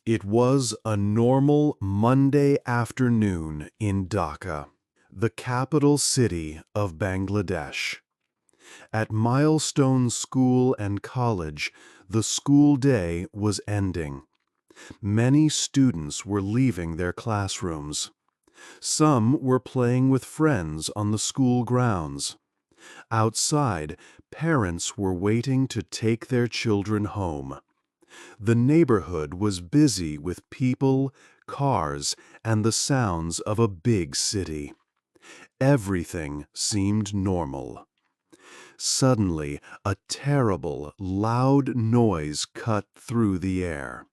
It was a normal Monday afternoon in Dhaka, the capital city of Bangladesh. At Milestone School and College, the school day was ending. Many students were leaving their classrooms. Some were playing with friends on the school grounds. Outside, parents were waiting to take their children home. The neighborhood was busy with people, cars, and the sounds of a big city. Everything seemed normal. Suddenly, a terrible, loud noise cut through the air.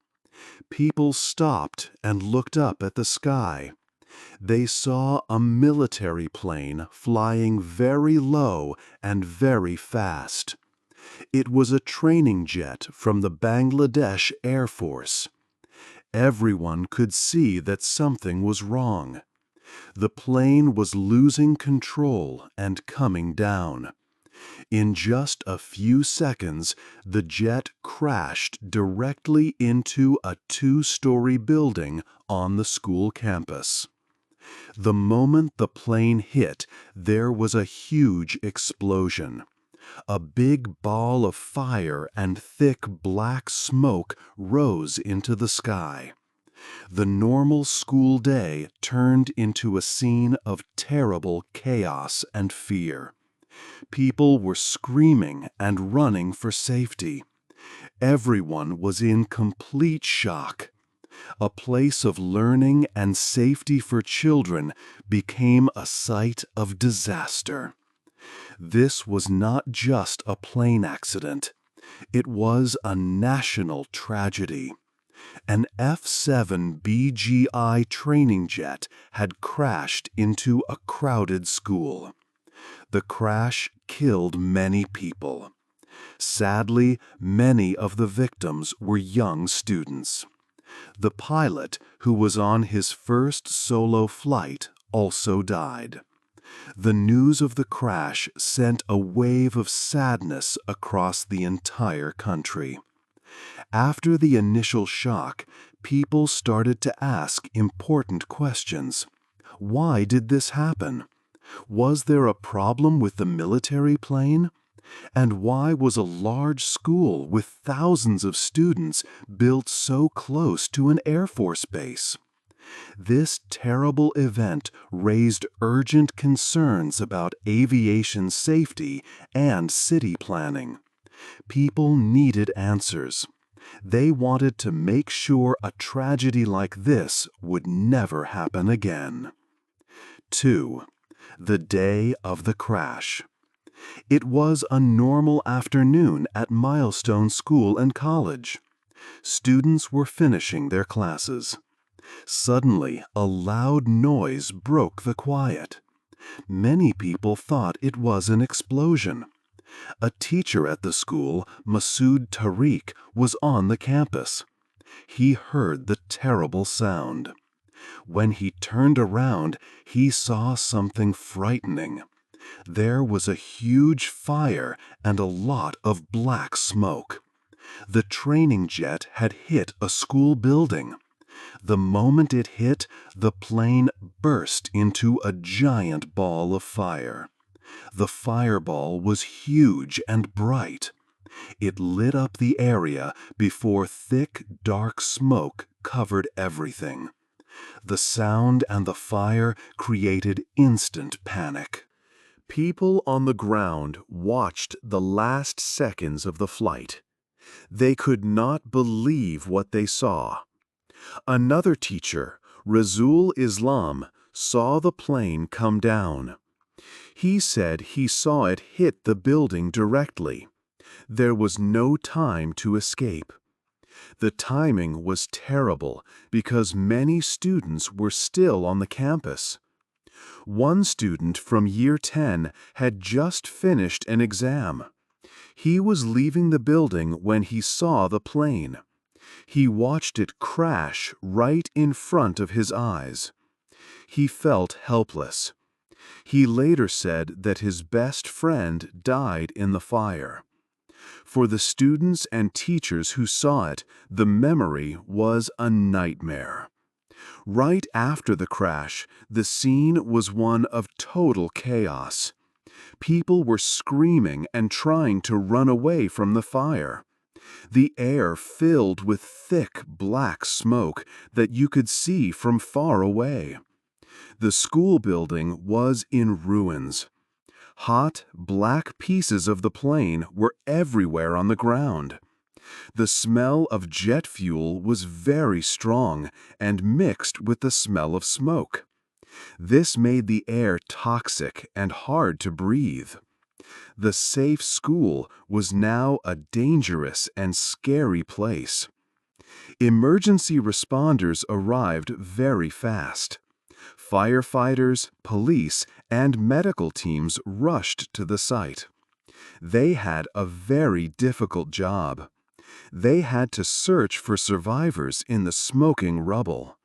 People stopped and looked up at the sky. They saw a military plane flying very low and very fast. It was a training jet from the Bangladesh Air Force. Everyone could see that something was wrong. The plane was losing control and coming down. In just a few seconds, the jet crashed directly into a two-story building on the school campus. The moment the plane hit, there was a huge explosion. A big ball of fire and thick black smoke rose into the sky. The normal school day turned into a scene of terrible chaos and fear. People were screaming and running for safety. Everyone was in complete shock. A place of learning and safety for children became a site of disaster. This was not just a plane accident. It was a national tragedy. An F-7 BGI training jet had crashed into a crowded school. The crash killed many people. Sadly, many of the victims were young students. The pilot, who was on his first solo flight, also died. The news of the crash sent a wave of sadness across the entire country. After the initial shock, people started to ask important questions. Why did this happen? Was there a problem with the military plane? And why was a large school with thousands of students built so close to an Air Force base? This terrible event raised urgent concerns about aviation safety and city planning. People needed answers. They wanted to make sure a tragedy like this would never happen again. 2. The day of the crash. It was a normal afternoon at Milestone School and College. Students were finishing their classes. Suddenly, a loud noise broke the quiet. Many people thought it was an explosion. A teacher at the school, Masood Tariq, was on the campus. He heard the terrible sound. When he turned around, he saw something frightening. There was a huge fire and a lot of black smoke. The training jet had hit a school building. The moment it hit, the plane burst into a giant ball of fire. The fireball was huge and bright. It lit up the area before thick, dark smoke covered everything. The sound and the fire created instant panic. People on the ground watched the last seconds of the flight. They could not believe what they saw. Another teacher, Razul Islam, saw the plane come down. He said he saw it hit the building directly. There was no time to escape. The timing was terrible because many students were still on the campus. One student from year 10 had just finished an exam. He was leaving the building when he saw the plane. He watched it crash right in front of his eyes. He felt helpless. He later said that his best friend died in the fire. For the students and teachers who saw it, the memory was a nightmare. Right after the crash, the scene was one of total chaos. People were screaming and trying to run away from the fire. The air filled with thick black smoke that you could see from far away. The school building was in ruins. Hot, black pieces of the plane were everywhere on the ground. The smell of jet fuel was very strong and mixed with the smell of smoke. This made the air toxic and hard to breathe. The safe school was now a dangerous and scary place. Emergency responders arrived very fast. Firefighters, police, and medical teams rushed to the site. They had a very difficult job. They had to search for survivors in the smoking rubble.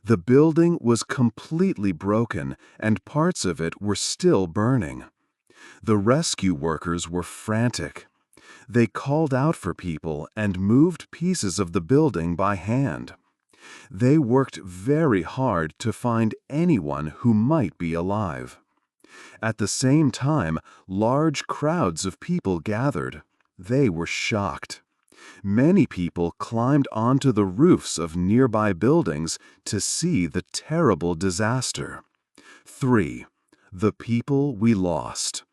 The building was completely broken, and parts of it were still burning. The rescue workers were frantic. They called out for people and moved pieces of the building by hand. They worked very hard to find anyone who might be alive. At the same time, large crowds of people gathered. They were shocked. Many people climbed onto the roofs of nearby buildings to see the terrible disaster. 3. The people we lost.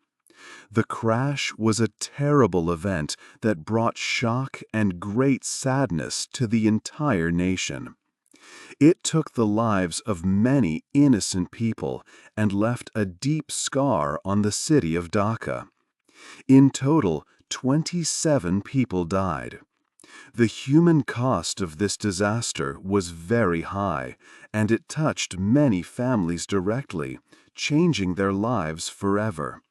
The crash was a terrible event that brought shock and great sadness to the entire nation. It took the lives of many innocent people and left a deep scar on the city of Dhaka. In total, 27 people died. The human cost of this disaster was very high, and it touched many families directly, changing their lives forever.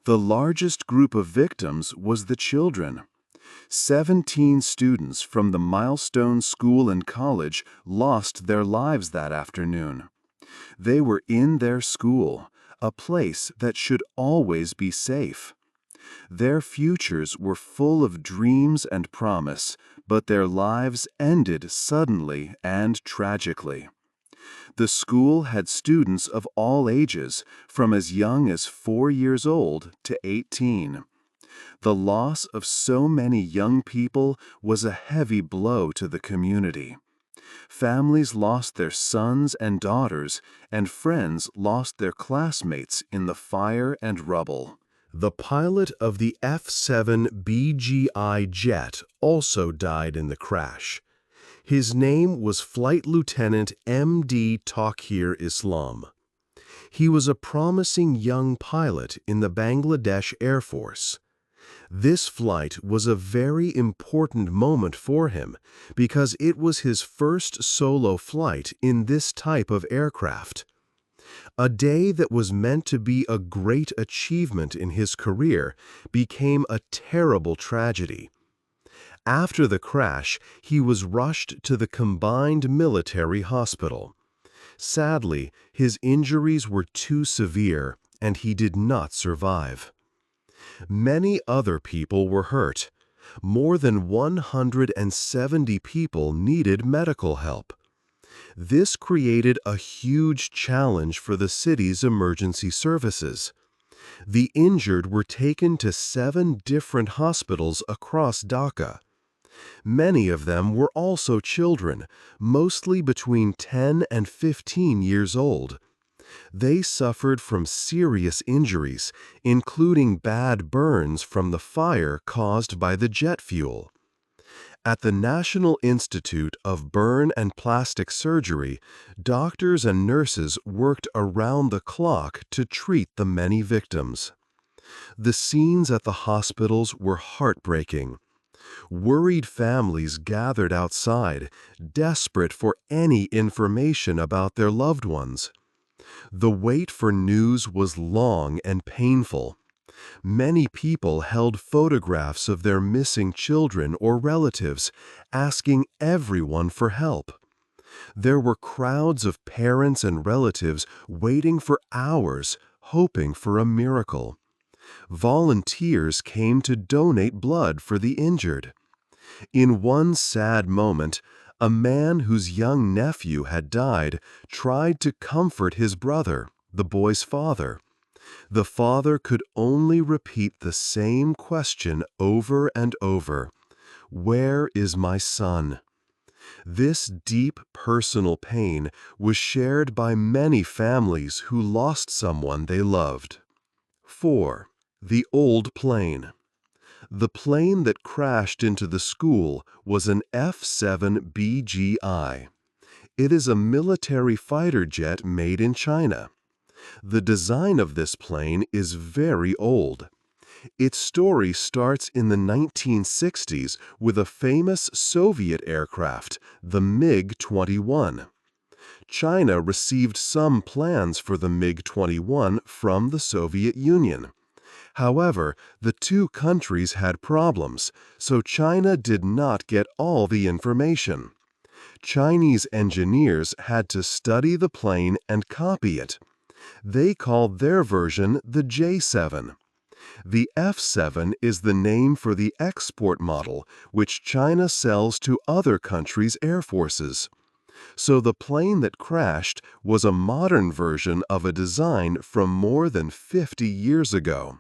The largest group of victims was the children. 17 students from the Milestone School and College lost their lives that afternoon. They were in their school, a place that should always be safe. Their futures were full of dreams and promise, but their lives ended suddenly and tragically. The school had students of all ages, from as young as 4 years old to 18. The loss of so many young people was a heavy blow to the community. Families lost their sons and daughters, and friends lost their classmates in the fire and rubble. The pilot of the F-7 BGI jet also died in the crash. His name was Flight Lieutenant M.D. Takhir Islam. He was a promising young pilot in the Bangladesh Air Force. This flight was a very important moment for him because it was his first solo flight in this type of aircraft. A day that was meant to be a great achievement in his career became a terrible tragedy. After the crash, he was rushed to the Combined Military Hospital. Sadly, his injuries were too severe, and he did not survive. Many other people were hurt. More than 170 people needed medical help. This created a huge challenge for the city's emergency services. The injured were taken to 7 different hospitals across Dhaka. Many of them were also children, mostly between 10 and 15 years old. They suffered from serious injuries, including bad burns from the fire caused by the jet fuel. At the National Institute of Burn and Plastic Surgery, doctors and nurses worked around the clock to treat the many victims. The scenes at the hospitals were heartbreaking. Worried families gathered outside, desperate for any information about their loved ones. The wait for news was long and painful. Many people held photographs of their missing children or relatives, asking everyone for help. There were crowds of parents and relatives waiting for hours, hoping for a miracle. Volunteers came to donate blood for the injured. In one sad moment, a man whose young nephew had died tried to comfort his brother, the boy's father. The father could only repeat the same question over and over: "Where is my son?" This deep personal pain was shared by many families who lost someone they loved. 4. The old plane. The plane that crashed into the school was an F-7BGI. It is a military fighter jet made in China. The design of this plane is very old. Its story starts in the 1960s with a famous Soviet aircraft, the MiG-21. China received some plans for the MiG-21 from the Soviet Union. However, the two countries had problems, so China did not get all the information. Chinese engineers had to study the plane and copy it. They called their version the J-7. The F-7 is the name for the export model, which China sells to other countries' air forces. So the plane that crashed was a modern version of a design from more than 50 years ago.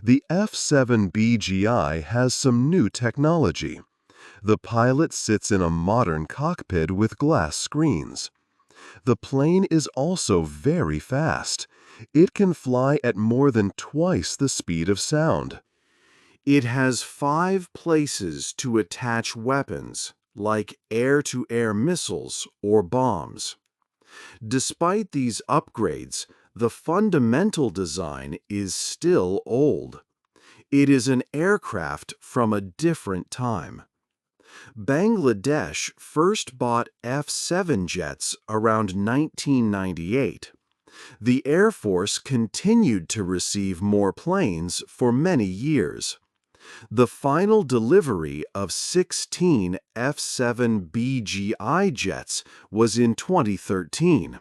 The F-7BGI has some new technology. The pilot sits in a modern cockpit with glass screens. The plane is also very fast. It can fly at more than twice the speed of sound. It has 5 places to attach weapons, like air-to-air missiles or bombs. Despite these upgrades, the fundamental design is still old. It is an aircraft from a different time. Bangladesh first bought F-7 jets around 1998. The Air Force continued to receive more planes for many years. The final delivery of 16 F-7BGI jets was in 2013.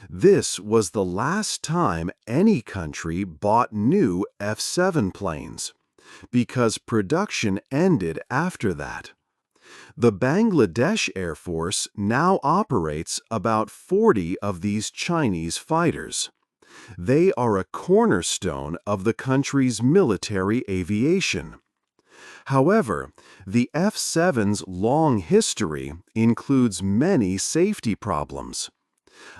This was the last time any country bought new F-7 planes, because production ended after that. The Bangladesh Air Force now operates about 40 of these Chinese fighters. They are a cornerstone of the country's military aviation. However, the F-7's long history includes many safety problems.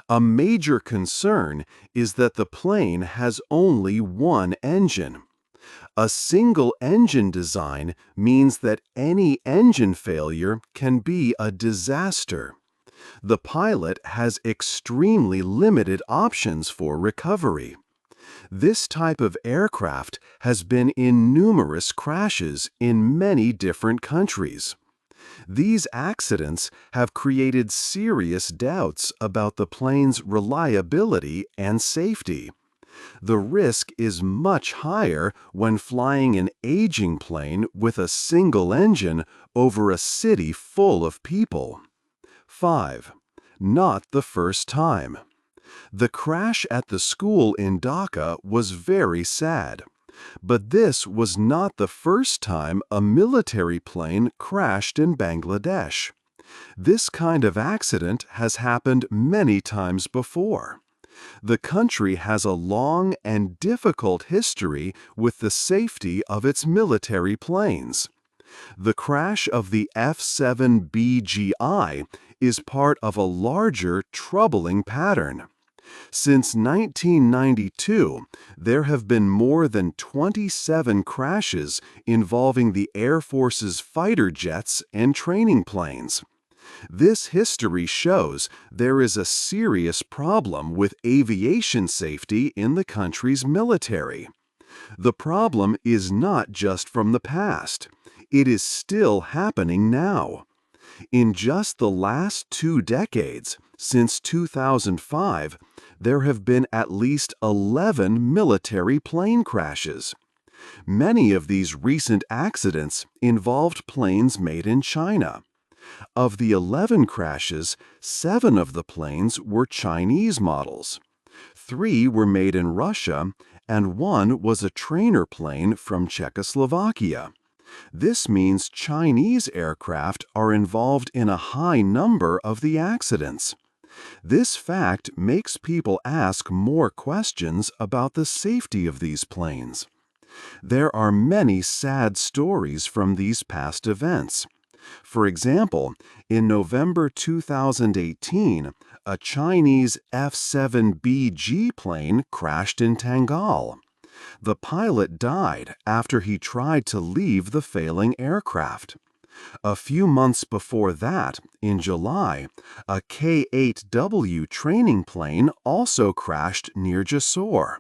A major concern is that the plane has only one engine. A single engine design means that any engine failure can be a disaster. The pilot has extremely limited options for recovery. This type of aircraft has been in numerous crashes in many different countries. These accidents have created serious doubts about the plane's reliability and safety. The risk is much higher when flying an aging plane with a single engine over a city full of people. 5. Not the first time. The crash at the school in Dhaka was very sad, but this was not the first time a military plane crashed in Bangladesh. This kind of accident has happened many times before. The country has a long and difficult history with the safety of its military planes. The crash of the F-7BGI is part of a larger, troubling pattern. Since 1992, there have been more than 27 crashes involving the Air Force's fighter jets and training planes. This history shows there is a serious problem with aviation safety in the country's military. The problem is not just from the past. It is still happening now. In just the last 2 decades, since 2005, there have been at least 11 military plane crashes. Many of these recent accidents involved planes made in China. Of the 11 crashes, 7 of the planes were Chinese models. 3 were made in Russia, and one was a trainer plane from Czechoslovakia. This means Chinese aircraft are involved in a high number of the accidents. This fact makes people ask more questions about the safety of these planes. There are many sad stories from these past events. For example, in November 2018, a Chinese F-7BG plane crashed in Tangal. The pilot died after he tried to leave the failing aircraft. A few months before that, in July, a K-8W training plane also crashed near Jessore.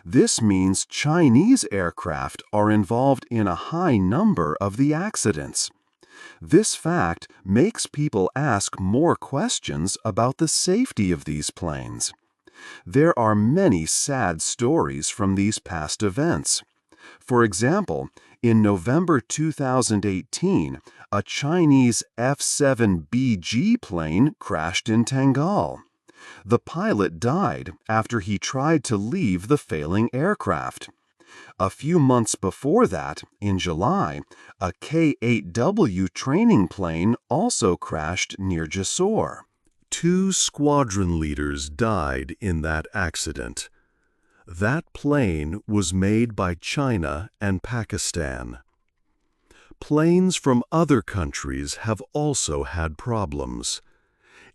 This means Chinese aircraft are involved in a high number of the accidents. This fact makes people ask more questions about the safety of these planes. There are many sad stories from these past events. For example, in November 2018, a Chinese F-7BG plane crashed in Tangal. The pilot died after he tried to leave the failing aircraft. A few months before that, in July, a K-8W training plane also crashed near Jessore. 2 squadron leaders died in that accident. That plane was made by China and Pakistan. Planes from other countries have also had problems.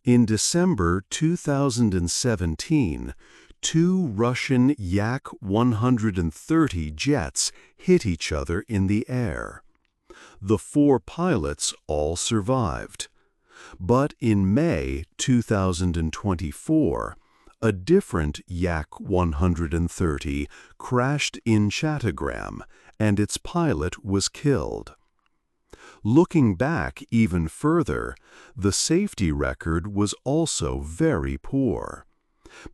In December 2017, 2 Russian Yak-130 jets hit each other in the air. The 4 pilots all survived. But in May 2024, a different Yak-130 crashed in Chattogram, and its pilot was killed. Looking back even further, the safety record was also very poor.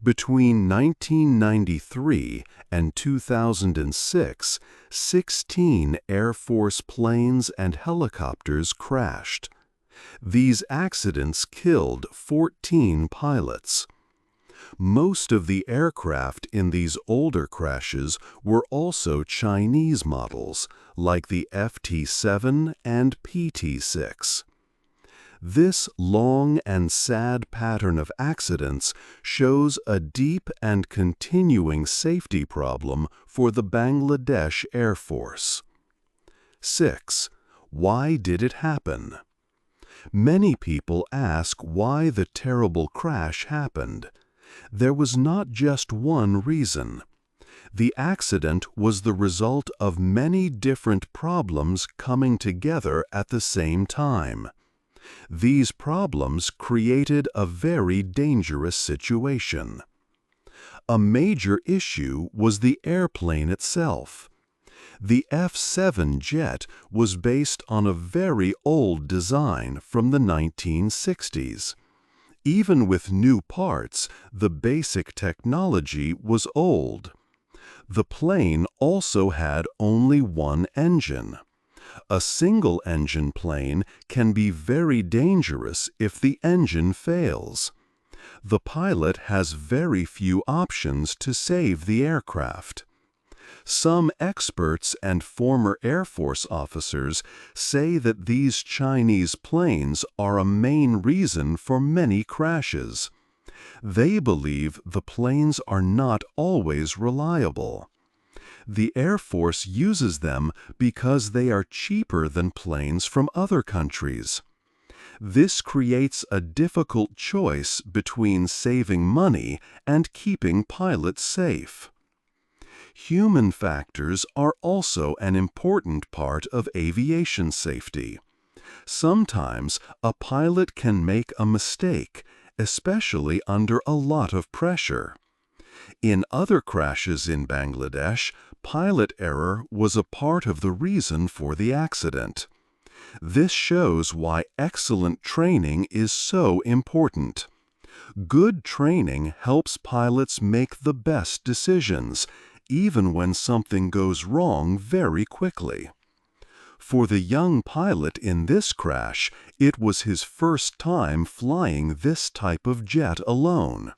Between 1993 and 2006, 16 Air Force planes and helicopters crashed. These accidents killed 14 pilots. Most of the aircraft in these older crashes were also Chinese models, like the FT-7 and PT-6. This long and sad pattern of accidents shows a deep and continuing safety problem for the Bangladesh Air Force. 6. Why did it happen? Many people ask why the terrible crash happened. There was not just one reason. The accident was the result of many different problems coming together at the same time. These problems created a very dangerous situation. A major issue was the airplane itself. The F-7 jet was based on a very old design from the 1960s. Even with new parts, the basic technology was old. The plane also had only one engine. A single-engine plane can be very dangerous if the engine fails. The pilot has very few options to save the aircraft. Some experts and former Air Force officers say that these Chinese planes are a main reason for many crashes. They believe the planes are not always reliable. The Air Force uses them because they are cheaper than planes from other countries. This creates a difficult choice between saving money and keeping pilots safe. Human factors are also an important part of aviation safety. Sometimes a pilot can make a mistake, especially under a lot of pressure. In other crashes in Bangladesh, pilot error was a part of the reason for the accident. This shows why excellent training is so important. Good training helps pilots make the best decisions, even when something goes wrong very quickly. For the young pilot in this crash, it was his first time flying this type of jet alone.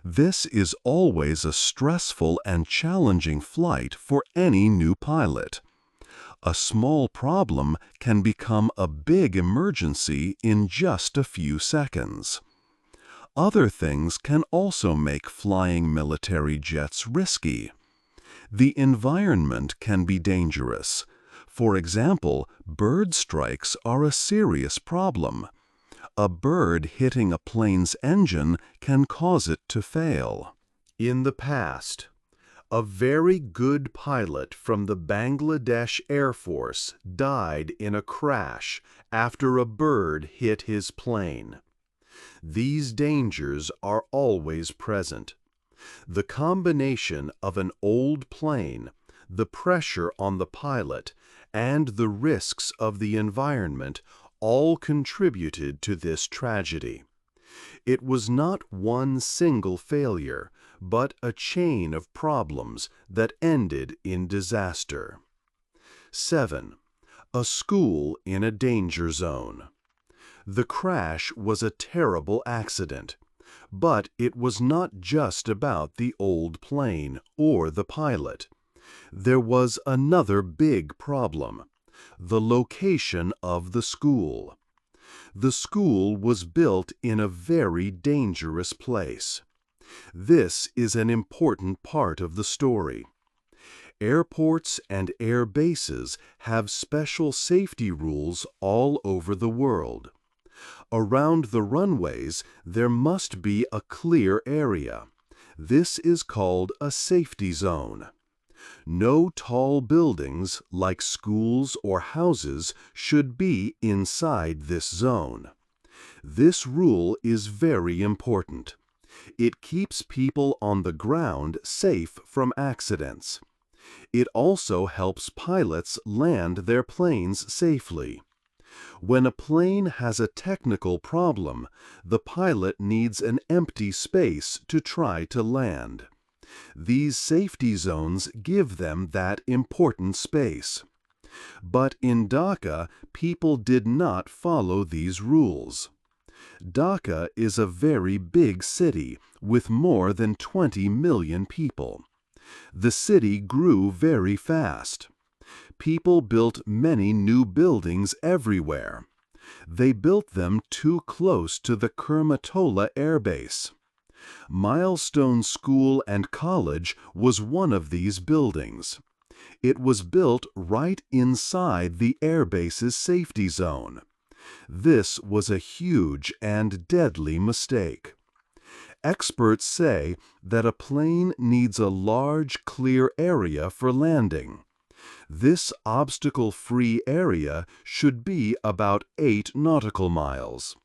This is always a stressful and challenging flight for any new pilot. A small problem can become a big emergency in just a few seconds. Other things can also make flying military jets risky. The environment can be dangerous. For example, bird strikes are a serious problem. A bird hitting a plane's engine can cause it to fail. In the past, a very good pilot from the Bangladesh Air Force died in a crash after a bird hit his plane. These dangers are always present. The combination of an old plane, the pressure on the pilot, and the risks of the environment all contributed to this tragedy. It was not one single failure, but a chain of problems that ended in disaster. 7. A school in a danger zone. The crash was a terrible accident, but it was not just about the old plane or the pilot. There was another big problem: the location of the school. The school was built in a very dangerous place. This is an important part of the story. Airports and air bases have special safety rules all over the world. Around the runways, there must be a clear area. This is called a safety zone. No tall buildings, like schools or houses, should be inside this zone. This rule is very important. It keeps people on the ground safe from accidents. It also helps pilots land their planes safely. When a plane has a technical problem, the pilot needs an empty space to try to land. These safety zones give them that important space. But in Dhaka, people did not follow these rules. Dhaka is a very big city with more than 20 million people. The city grew very fast. People built many new buildings everywhere. They built them too close to the Kurmatola Air Base. Milestone School and College was one of these buildings. It was built right inside the airbase's safety zone. This was a huge and deadly mistake. Experts say that a plane needs a large, clear area for landing. This obstacle-free area should be about 8 nautical miles.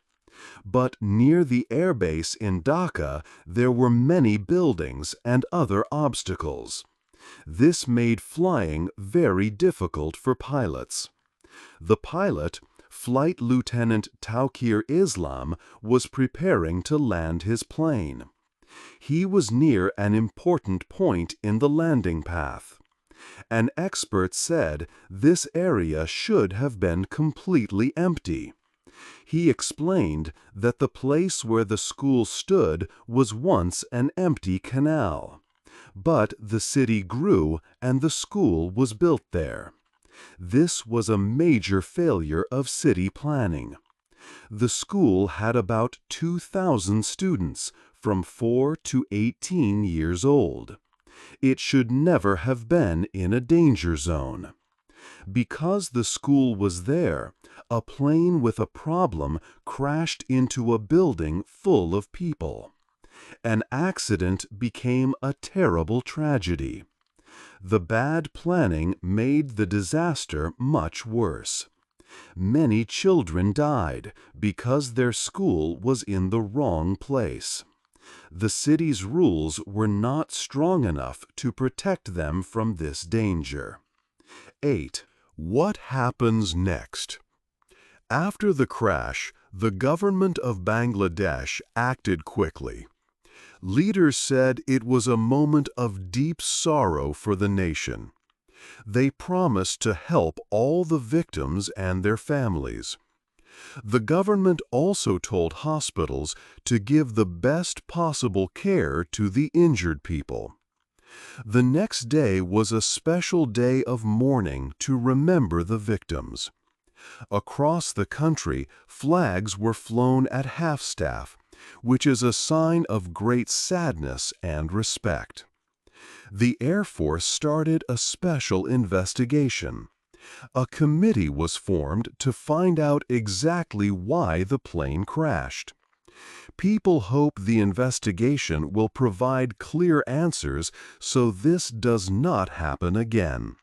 But near the airbase in Dhaka, there were many buildings and other obstacles. This made flying very difficult for pilots. The pilot, Flight Lieutenant Tawqir Islam, was preparing to land his plane. He was near an important point in the landing path. An expert said this area should have been completely empty. He explained that the place where the school stood was once an empty canal. But the city grew and the school was built there. This was a major failure of city planning. The school had about 2,000 students from 4 to 18 years old. It should never have been in a danger zone. Because the school was there, a plane with a problem crashed into a building full of people. An accident became a terrible tragedy. The bad planning made the disaster much worse. Many children died because their school was in the wrong place. The city's rules were not strong enough to protect them from this danger. 8. What happens next? After the crash, the government of Bangladesh acted quickly. Leaders said it was a moment of deep sorrow for the nation. They promised to help all the victims and their families. The government also told hospitals to give the best possible care to the injured people. The next day was a special day of mourning to remember the victims. Across the country, flags were flown at half-staff, which is a sign of great sadness and respect. The Air Force started a special investigation. A committee was formed to find out exactly why the plane crashed. People hope the investigation will provide clear answers so this does not happen again.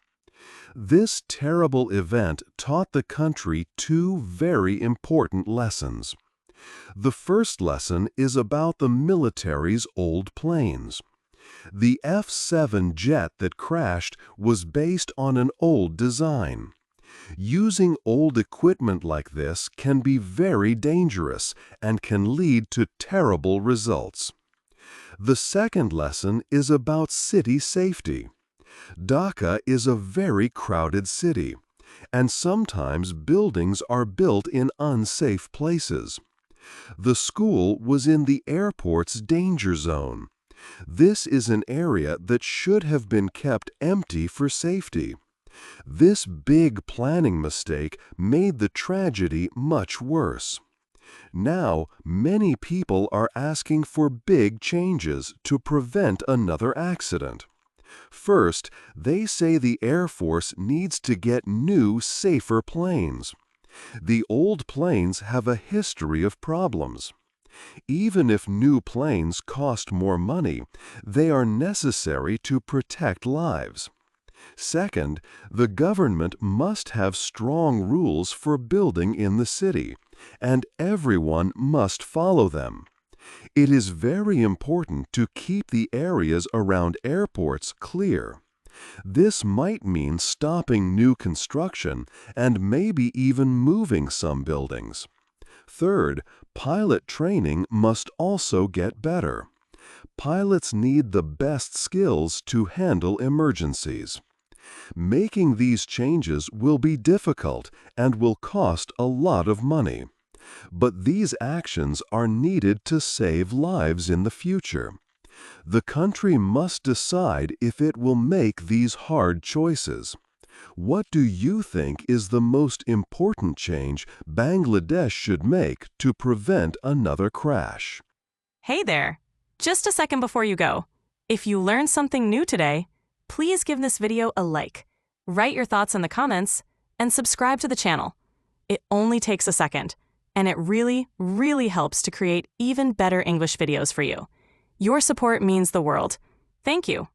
This terrible event taught the country two very important lessons. The first lesson is about the military's old planes. The F-7 jet that crashed was based on an old design. Using old equipment like this can be very dangerous and can lead to terrible results. The second lesson is about city safety. Dhaka is a very crowded city, and sometimes buildings are built in unsafe places. The school was in the airport's danger zone. This is an area that should have been kept empty for safety. This big planning mistake made the tragedy much worse. Now, many people are asking for big changes to prevent another accident. First, they say the Air Force needs to get new, safer planes. The old planes have a history of problems. Even if new planes cost more money, they are necessary to protect lives. Second, the government must have strong rules for building in the city, and everyone must follow them. It is very important to keep the areas around airports clear. This might mean stopping new construction and maybe even moving some buildings. Third, pilot training must also get better. Pilots need the best skills to handle emergencies. Making these changes will be difficult and will cost a lot of money. But these actions are needed to save lives in the future. The country must decide if it will make these hard choices. What do you think is the most important change Bangladesh should make to prevent another crash? Hey there! Just a second before you go. If you learned something new today, please give this video a like, write your thoughts in the comments, and subscribe to the channel. It only takes a second, and it really, really helps to create even better English videos for you. Your support means the world. Thank you.